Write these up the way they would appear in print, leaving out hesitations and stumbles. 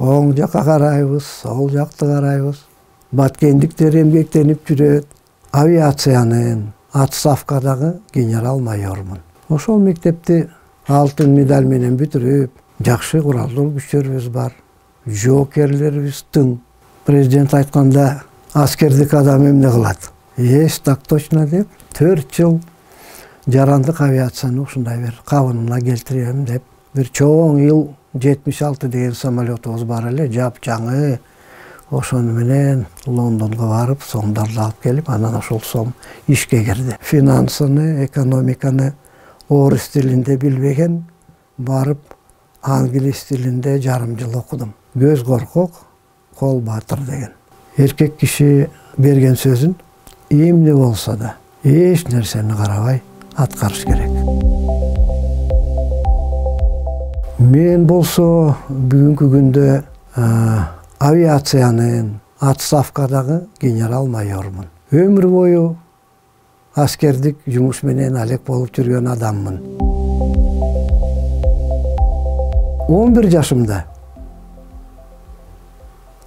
Оң жаққа қарайбыз, сол жақты қарайбыз. Баткендиктер эмгектенип жүрөт. Авиациянын отставкадагы генерал-майормун. Ошол мектепти алтын медаль менен бүтүрүп, жакшы куралдуу күчтөрүбүз бар. Жоокерлерибиз тың. Президент айтканда, аскердик адам эмне кылат? Так точно деп, 4 жыл жарандык авиацияны ушундай бир кабынына келтирем деп, бир чоң Ил-76 деген самолетубуз бар эле, жапжаңы. Ошону менен Лондонго барып, сомдарды алып келип, анан ошол сом ишке кирди. Финансыны, экономиканы орус тилинде билбеген, барып англис тилинде жарым жыл окудум. Көз коркок, кол батыр деген. Эркек киши берген сөзүн эмне болсо да эч нерсени карабай аткарыш керек. Мен болсо бүгүнкү күндө авиациянын отставкадагы генерал-майормун. Өмүр бою аскердик жумуш менен алек болуп жүргөн адаммын. 11 жашымда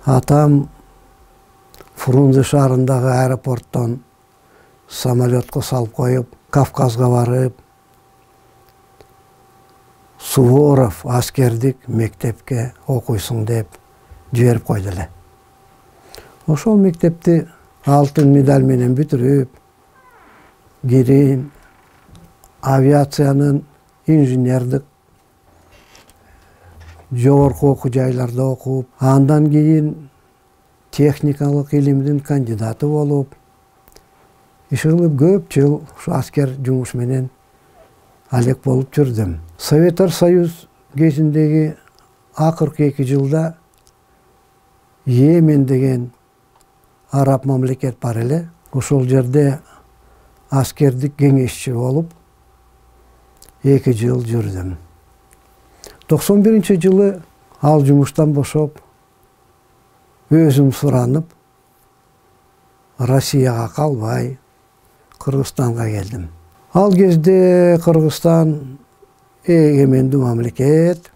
атам Фрунзе шаарындагы аэропорттон самолетко салып коюп, Кавказга барып, Суворов аскердик мектепке окуйсуң деп жиберип койду эле. Ошол мектепти алтын медаль менен бүтүрүп, кийин авиациянын инженердик жогорку окуу жайларда окуп, андан кийин техникалык илимдин кандидаты болуп, иш кылып көп жыл ушу аскер жумуш менен алек болуп жүрдүм. Советтер Союз кезиндеги акыркы 2 жылда Йемен деген араб мамлекет бар эле. Ошол жерде аскердик кеңешчи болуп 2 жыл жүрдүм. 91-жылы ал жумуштан бошоп, өзүм суранып, Россияга калбай, Кыргызстанга келдим. Ал кезде Кыргызстан эгемендүү мамлекет,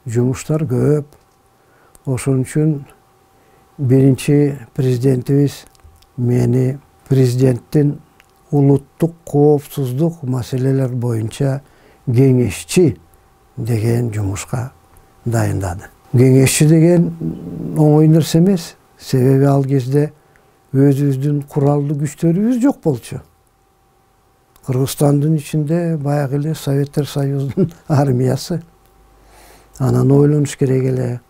жумуштар көп. Ошон үчүн биринчи президентибиз мени президенттин улуттук коопсуздук маселелер боюнча кеңешчи деген жумушка дайындады. Кеңешчи деген оңой нерсе эмес, себеби ал кезде өзүбүздүн куралдуу күчтөрүбүз жок болчу. Кыргызстандын ичинде баягы эле Советтер Союзунун армиясы. Анан ойлонуш керек эле,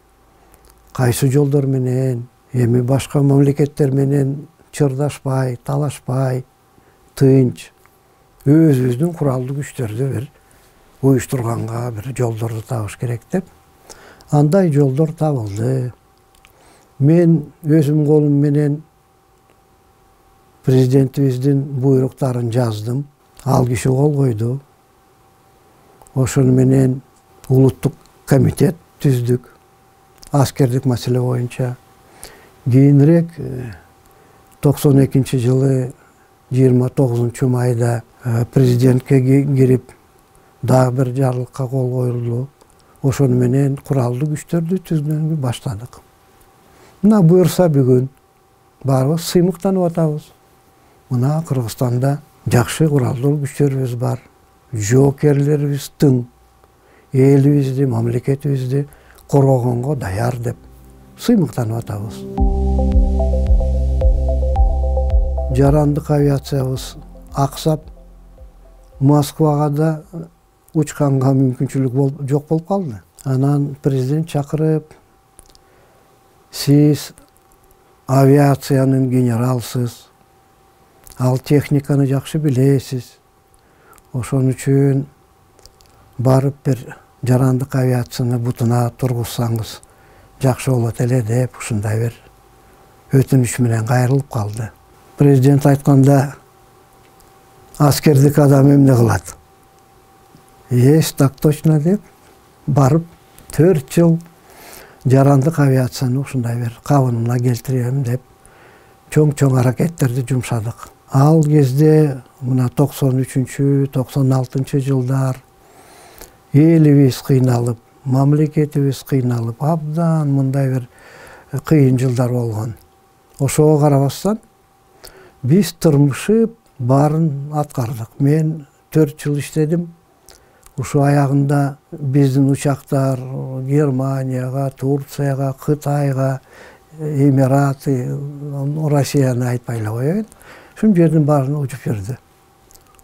кайсы жолдор менен, эми башка мамлекеттер менен чырдашпай, талашпай, тынч, өзүбүздүн куралдуу күчтөрдү бир уюштурганга бир жолдорду табыш керек деп. Андай жолдор табылды. Мен өзүм колум менен президентибиздин буйруктарын жаздым. Ал киши кол койду. Ошону менен улуттук комитет түздүк. Аскердик маселе боюнча. Кийинирээк 92-жылы 29-майда президентке кирип дагы бир жарлыкка кол коюлду. Ошону менен куралдуу күчтөрдү түзгөнгө баштадык. Мына буюрса бүгүн баарыбыз сыймыктанып атабыз. Мына Кыргызстанда жакшы куралдуу күчтөрүбүз бар. Жоокерлерибиз тың. Элибизди, мамлекетибизди коргогонго даяр деп сыймыктанып атабыз. Жарандык авиациябыз аксап, Москвага да учканга мүмкүнчүлүк жок болуп калды. Анан президент чакырып, сиз авиациянын генералсыз, ал техниканы жакшы билесиз. Ошон үчүн барып бир жарандык авиацияны бутуна тургузсаңыз жакшы болот эле деп ушундай бир өтүнүч менен кайрылып калды. Президент айтканда, аскердик адам эмне кылат? Так точно деп барып 4 жыл жарандык авиацияны ушундай бир кабынына келтирем деп чоң аракеттерди жумшадык. Ал кезде мына 93-96 жылдар элибиз кыйналып, Mamleketimiz kıynalıp abdan mындай bir kıyın жылдар болгон. Ошого карабастан biz тырмышып барын аткардык. Мен 4 жыл иштедим. Ушул аягында биздин учактар Германияга, Турцияга, Кытайга, Эмираты, Россияны айтпай эле коеюн. Ушул жердин баарын учуп жүрдү.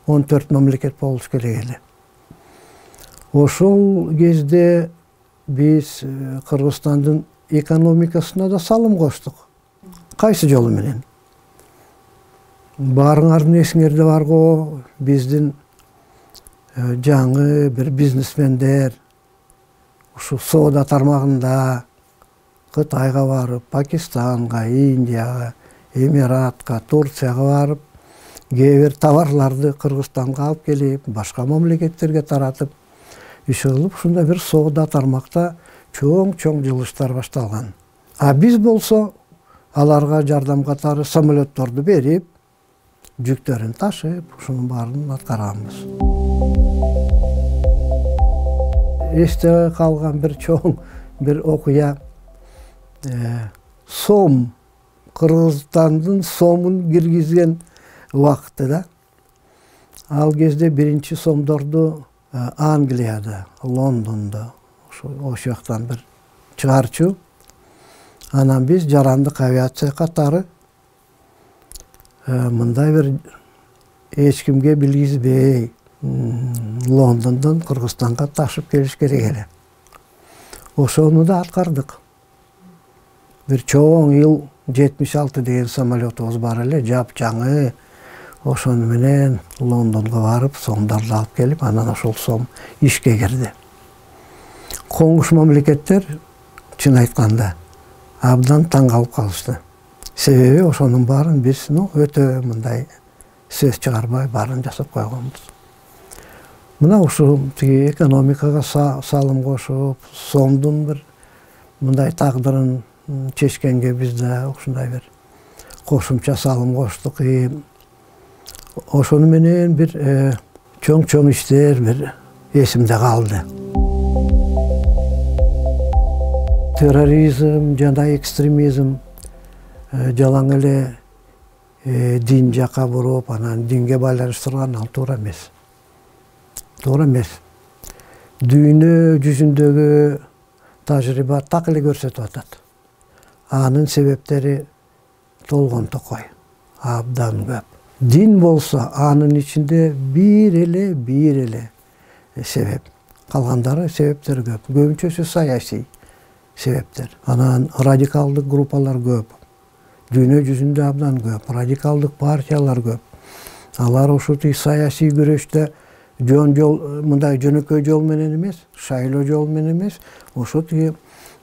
14 мамлекет болуш керек эле. Ошол кезде биз Кыргызстандын экономикасына да салым коштук. Кайсы жолу менен? Барыңардын эсиңерде барго, биздин жаңы бир бизнесмендер ушу соода тармагында Кытайга барып, Пакистанга, Индияга, Эмиратка, Турцияга барып, кээ бир товарларды Кыргызстанга алып келип, башка мамлекеттерге таратып, иш кылып, ушундай бир соода тармакта чоң жылыштар башталган. А биз болсо аларга жардам катары самолетторду берип, жүктөрүн ташып, ушунун баарын аткарганбыз. Эсте калган бир чоң бир окуя, сом, Кыргызстандын сомун киргизген убакыты да. Ал кезде биринчи сомдорду Англияда, Лондондо, ошол жактан бир чыгарчу. Анан биз жарандык авиация катары мындай бир эч кимге билгизбей Лондондон Кыргызстанга ташып келиш керек эле. Ошону да аткардык. Бир чоң Ил-76 деген самолетубуз бар эле, жап-жаңы. Ошону менен Лондонго барып, сомдарды алып келип, анан ошол сом ишке кирди. Коңуш мамлекеттер, чын айтканда, абдан таң калып калышты. Себеби ошонун баарын биз өтө мындай сөз чыгарбай баарын жасап койгонбуз. Мына ушул экономикага салым кошуп, сомдун бир мындай тагдырын чечкенге биз да ушундай бир кошумча салым коштук. Ошону менен бир чоң иштер бир эсимде калды. Терроризм жана экстремизм жалаң эле дин жака буруп, анан динге байланыштырган ал туура эмес. Туура эмес. Дүйнө жүзүндөгү тажрыйба так эле көрсөтүп атат. Анын себептери толгон токой, абдан көп. Дин болсо анын ичинде бир эле себеп. Калгандары себептер көп. Көбүнчөсү саясий себептер. Анан радикалдык группалар көп. Дүйнө жүзүндө абдан көп. Радикалдык партиялар көп. Алар ушул саясий күрөштө мындай жөнөкөй жол менен эмес, шайлоо жол менен эмес, ошо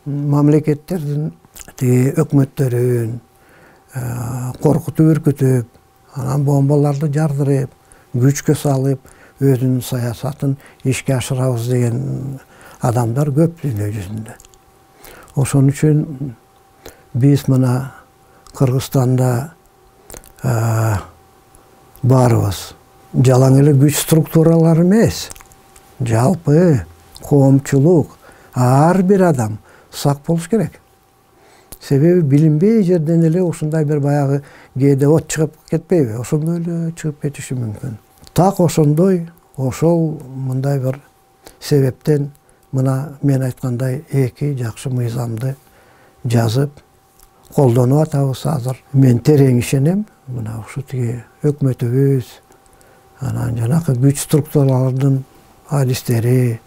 мамлекеттердин өкмөттөрүн коркутуп үркүтүп, анан бомбаларды жардырып, күчкө салып, өзүнүн саясатын ишке ашырабыз деген адамдар көп дүйнө жүзүндө. Ошон үчүн биз мына Кыргызстанда барыбыз. Жалаң эле күч структуралары эмес, жалпы коомчулук, ар бир адам сак болуш керек. Себеби билинбей жерден эле ушундай бир баягы кээде от чыгып кетпейби? Ошондой эле чыгып кетиши мүмкүн. Так ошондой, ошол мындай бир себептен мына мен айткандай эки жакшы мыйзамды жазып колдонуп атабыз азыр. Мен терең ишенем, мына ушу өкмөтүбүз, анан жанакы күч структуралардын адистери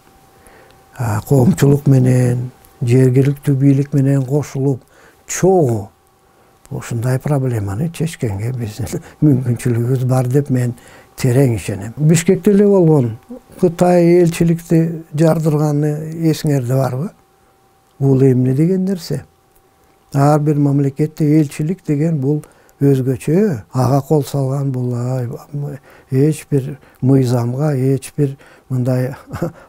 коомчулук менен, жергиликтүү бийлик менен кошулуп, чогуу ушундай проблеманы чечкенге биздин мүмкүнчүлүгүбүз бар деп мен терең ишенем. Бишкекте эле болгон Кытай элчиликти жардырганы эсиңерде барбы? Бул эмне деген нерсе? Ар бир мамлекетте элчилик деген бул өзгөчө, ага кол салган бул эч бир мыйзамга, эч бир мындай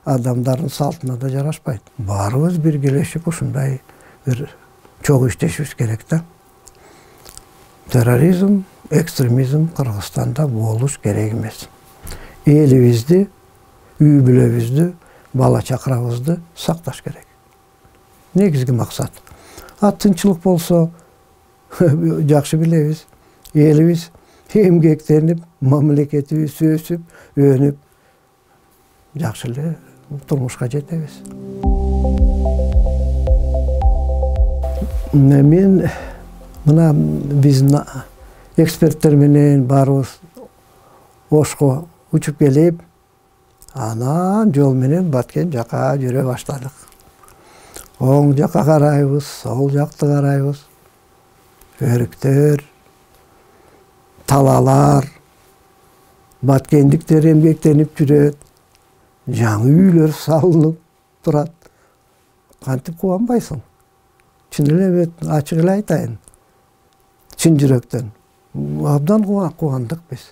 адамдардын салтына да жарашпайт. Баарыбыз биргелешип ушундай бир чогуу иштешибиз керек да. Терроризм, экстремизм Кыргызстанда болуш керек эмес. Элибизди, үй бүлөбүздү бала чакырабызды сакташ керек. Негизги максат. Тынчылык болсо жакшы билебиз. Элибиз эмгектенип, мамлекетибиз өсүп, өнүп, жакшы эле турмушка жетебиз. Мен мына биздин эксперттер менен баарыбыз Ошко учуп келип, анан жол менен Баткен жака жүрө баштадык. Оң жака карайбыз, сол жакты карайбыз. Өрүктөр, талалар, баткендиктер эмгектенип жүрөт. Жаңы үйлөр салынып турат. Кантип кубанбайсың? Чын эле ачык эле айтайын. Чын жүрөктөн. Абдан кубандык биз.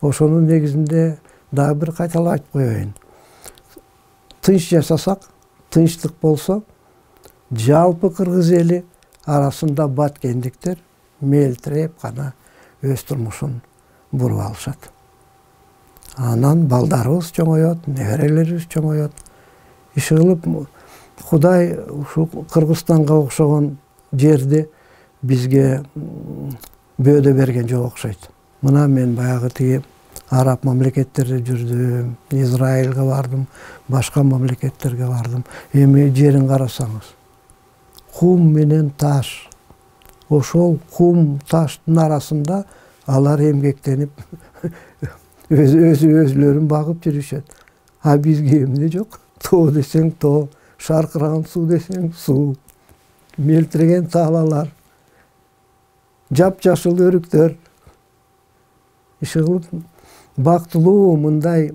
Ошонун негизинде дагы бир кайталап айтып коеюн. Тынч жашасак, тынчтык болсо, жалпы кыргыз эли арасында баткендиктер мелтиреп гана өз турмушун буруп алышат. Анан балдарыбыз чоңоет, неберелерибиз чоңоет. Иши кылып Кудай ушу Кыргызстанга окшогон жерди бизге бөөдө берген жок окшойт. Мына мен баягы тиги араб мамлекеттерде жүрдүм, Израилге бардым, башка мамлекеттерге бардым. Эми жерин карасаңыз, кум менен таш. Ошол кум таштын арасында алар эмгектенип өзлөрүн багып жүрүшөт. А бизге эмне жок? Тоо десең тоо, шаркыраган суу десең суу, мелтиреген талалар, жапжашыл өрүктөр. Иши кылып бактылуу мындай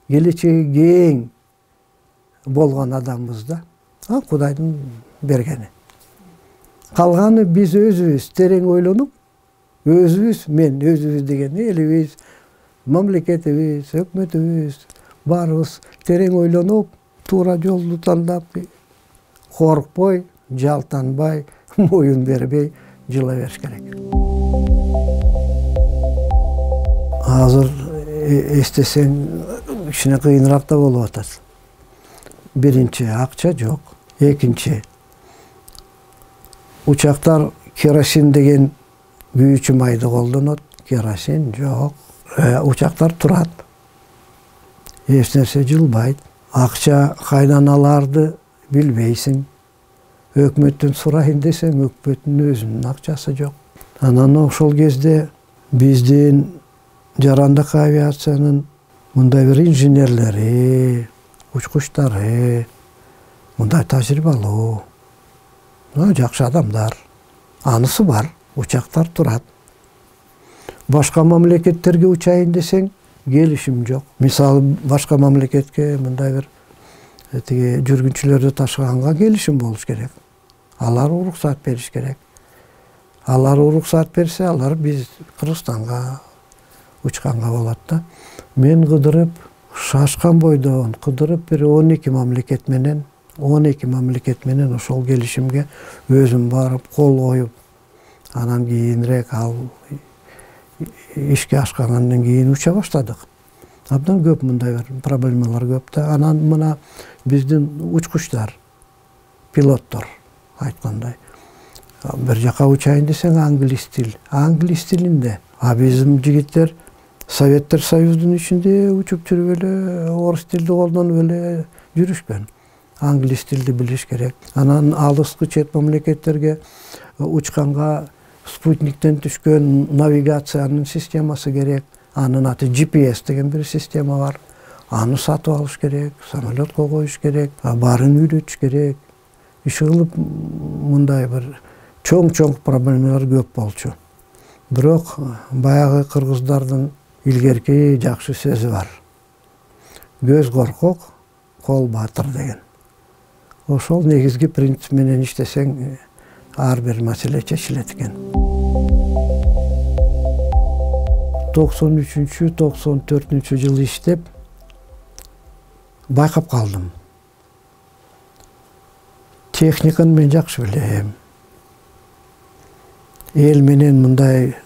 келечеги кең болгон адамбыз да. Кудайдын бергени. Калганы биз өзүбүз терең ойлонуп, мен өзүбүз деген элибиз, мамлекетибиз, өкмөтүбүз баарыбыз терең ойлонуп, туура жолду тандап, коркпой, жалтанбай, моюн бербей жыла бериш керек. Азыр эстесең кичине кыйыныраак да болуп атат. Биринчи, акча жок. Экинчи, учактар керосин деген күйүүчү майды колдонот. Керосин жок. Учактар турат. Эч нерсе жылбайт. Акча кайдан аларды билбейсиң. Өкмөттөн сурайын десең, өкмөттүн өзүнүн акчасы жок. Анан ошол кезде биздин жарандык авиациянын мындай бир инженерлери, учкучтары, мындай тажрыйбалуу, жакшы адамдар. Анысы бар, учактар турат. Башка мамлекеттерге учайын десең, келишим жок. Мисалы, башка мамлекетке мындай бир жүргүнчүлөрдү ташыганга келишим болуш керек. Алар уруксат бериш керек. Алар уруксат берсе, алар биз Кыргызстанга учканга болот да. Мен кыдырып, шашкан бойдон кыдырып бир 12 мамлекет менен ошол келишимге өзүм барып кол коюп, анан кийинирээк ал ишке ашкандан кийин уча баштадык. Абдан көп мындай бир проблемалар көп да. Анан мына биздин учкучтар, пилоттор айткандай, бир жака учайын десең англис тилинде. А биздин жигиттер Советтер Союздун ичинде учуп жүрүп эле орус тилди колдонуп эле жүрүшкөн. Англис тилди билиш керек. Анан алыскы чет мамлекеттерге учканга спутниктен түшкөн навигациянын системасы керек. Анын аты GPS деген бир система бар. Аны сатып алыш керек, самолетко коюш керек, баарын үйрөтүш керек. Иши кылып мындай бир чоң проблемалар көп болчу. Бирок баягы кыргыздардын илгерки жакшы сөзү бар. Көз коркок, кол батыр деген. Ошол негизги принцип менен иштесең, ар бир маселе чечилет экен. 93-94 жылы иштеп байкап калдым. Техниканы мен жакшы билем. Эл менен мындай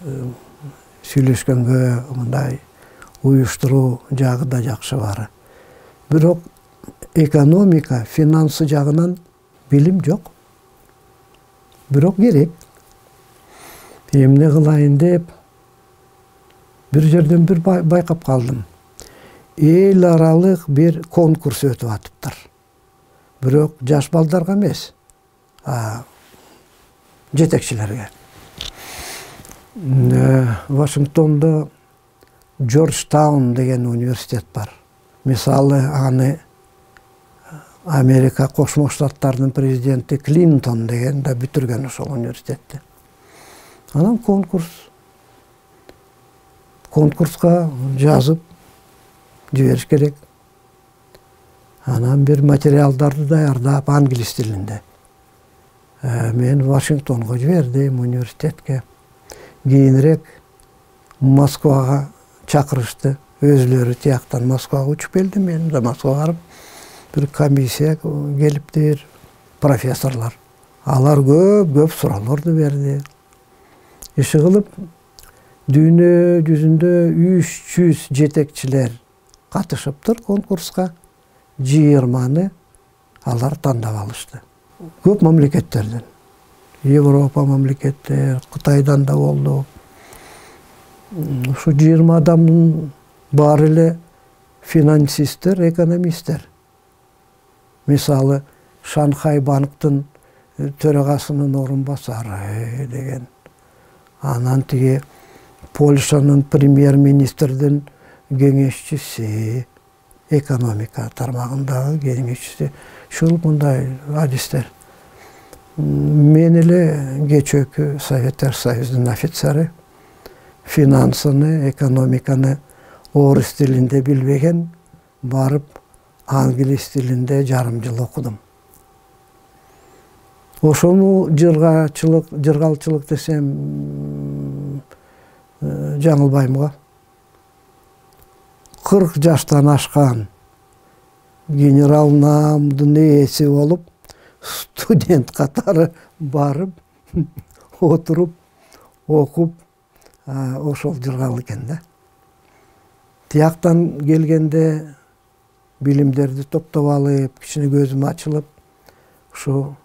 сүйлөшкөнгө, мындай уюштуруу жагы да жакшы бар. Бирок ekonomika, finansı jagынан bilim yok. Bирок керек. Эмне кылайын деп bir жерден bir байкап калдым. Эл аралык bir конкурс өтүп атыптыр. Бирок жаш балдарга эмес, жетекчилерге. Вашингтонда Джорджтаун деген университет бар. Мисалы, аны Америка Кошмо Штаттарынын президенти Клинтон деген да бүтүргөн ошол университетти. Анан конкурска жазып жибериш керек. Анан bir материалдарды даярдап англис тилинде. Мен Вашингтонго жибердим, университетке. Кийинирээк Москвага чакырышты. Өзлөрү тияктан Москвага учуп келди. Мен да Москвага барып, bir комиссия келиптир, профессорлар. Алар көп суроолорду берди. Иши кылып, дүйнө жүзүндө 300 жетекчилер катышыптыр конкурска. 20-ны алар тандап алышты. Көп мамлекеттерден. Европа мамлекеттер, Кытайдан да болду. Şu 20 адамдын баары эле финансисттер, экономисттер. Мисалы, Шанхай банктын төрагасынын орун басары деген. Анан тиги Польшанын премьер-министрдин кеңешчиси, экономика тармагындагы кеңешчиси. Ушул мындай адистер. Мен эле кечээкү Советтер Союзунун офицери, финансыны, экономиканы орус тилинде билбеген, барып англис тилинде жарым жыл окудум. Ошону жыргалчылык десем жаңылбайм го. 40 жаштан ашкан генерал намдын ээси болуп, студент катары барып, отуруп, окуп, ошол жыргал экен да. Тияктан келгенде билимдерди топтоп алып, кичине көзүм ачылып, ушу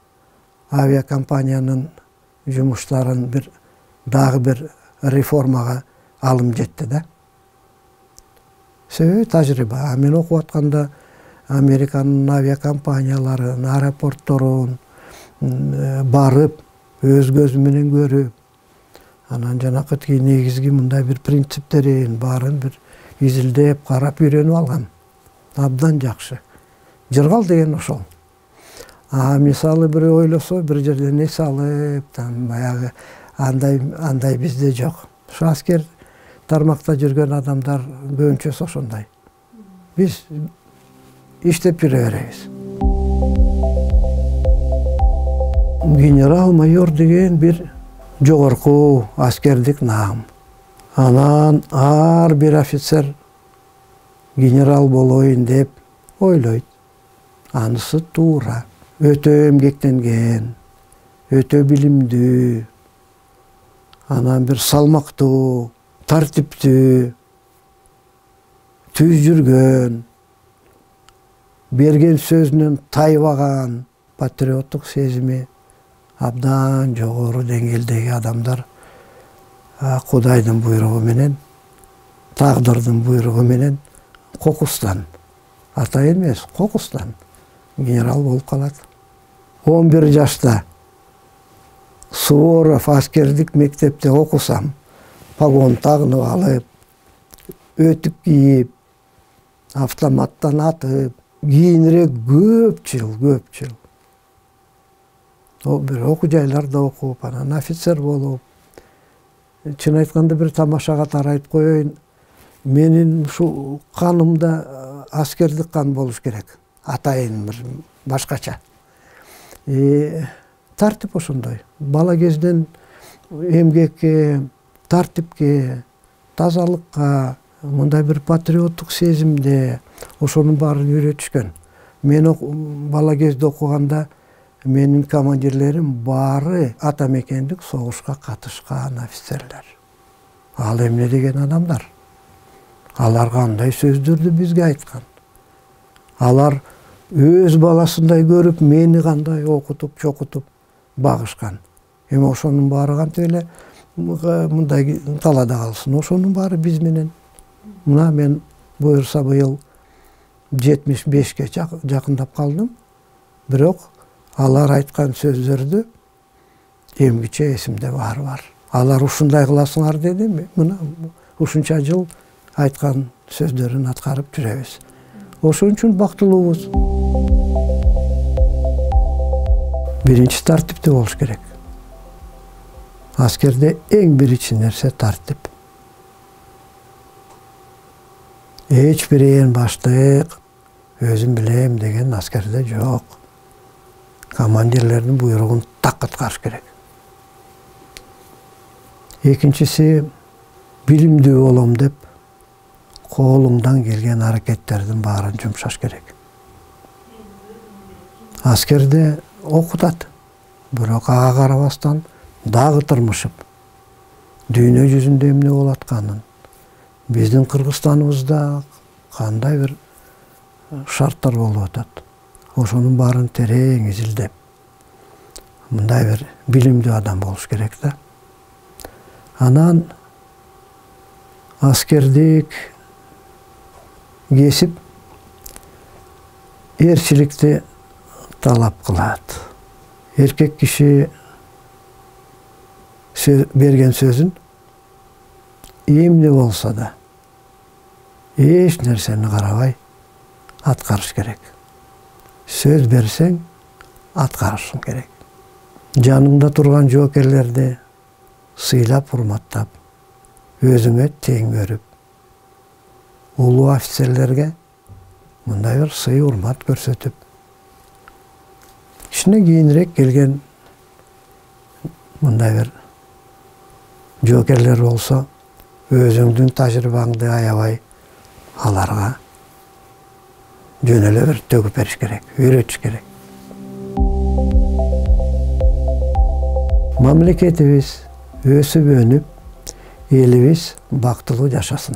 авиакомпаниянын жумуштарын дагы bir реформага алым жетти да. Себеби тажрыйба. Мен окуп атканда Американын авиакомпанияларын, аэропортторун барып, өз көзүм менен көрүп, анан жанакы негизги мындай bir принциптерин баарын bir изилдеп, карап үйрөнүп алгам. Абдан жакшы. Жыргал деген ошол. Мисалы bir ойлосо, bir жерден эс алып, баягы андай бизде жок. Ушу аскер тармакта жүргөн адамдар көбүнчөсү ошондой. Биз иштеп жүрө беребиз. Генерал-майор деген bir жогорку аскердик наам. Анан ар bir офицер генерал болоюн деп ойлойт. Анысы туура. Өтө эмгектенген, өтө билимдүү, анан bir салмактуу, тартиптүү, түз жүргөн, берген сөзүнөн тайбаган, патриоттук сезими абдан жогору деңгээлдеги адамдар Кудайдын буйругу менен, тагдырдын буйругу менен кокустан, атайын эмес, кокустан генерал болуп калат. 11 жашта Суворов аскердик мектепте окусам, погон тагынып алып, өтүп кийип, автоматтан атып, кийинирээк көп жыл. Bir окуу жайларда окуп, анан офицер болуп, чын айтканда bir тамаша катары айтып коеюн, менин ушу канымда аскердик кан болуш керек. Атайын bir башкача. Тартип ошондой. Бала кезден эмгекке, тартипке, тазалыкка, мындай bir патриоттук сезимде ошонун баарын үйрөтүшкөн. Мен бала кезде окуганда менин командирлерим баары ата мекендик согушка катышкан офицерлер. Ал эмне деген адамдар? Алар кандай сөздөрдү бизге айткан? Алар өз баласындай көрүп, мени кандай окутуп, чокутуп багышкан. Эми ошонун баары кантип эле мындай талада калсын. Ошонун баары биз менен. Мына мен буюрса быйыл 75ке жакындап калдым. Бирок алар айткан сөздөрдү эмгиче эсимде бар. Алар ушундай кыласыңар деди. Мына ушунча жыл айткан сөздөрүн аткарып жүрөбүз. Ошон үчүн бактылуубуз. Биринчи тартиптүү болуш керек. Аскерде эң биринчи нерсе тартип. Эч бир ээн баштык өзүм билем деген аскерде жок. Командирлердин буйругун так аткарыш керек. Экинчиси, билимдүү болом деп колуңдан келген аракеттердин баарын жумшаш керек. Аскерде окутат, бирок ага карабастан дагы тырмышып, дүйнө жүзүндө эмне болуп атканын, биздин Кыргызстаныбызда кандай бир шарттар болуп атат, ошонун баарын терең изилдеп, мындай бир билимдүү адам болуш керек да. Анан аскердик кесип эрчиликти талап кылат. Эркек киши берген сөзүн эмне болсо да эч нерсени карабай аткарыш керек. Сөз берсең аткарышың керек. Жаныңда турган жоокерлерди сыйлап, урматтап, өзүңө тең көрүп, улуу офицерлерге мындай бир сый урмат көрсөтүп, кичине кийинирээк келген мындай бир жоокерлер болсо, өзүңдүн тажрыйбаңды аябай аларга жөн эле бир төгүп бериш керек, үйрөтүш керек. Мамлекетибиз өсүп өнүп, элибиз бактылуу жашасын.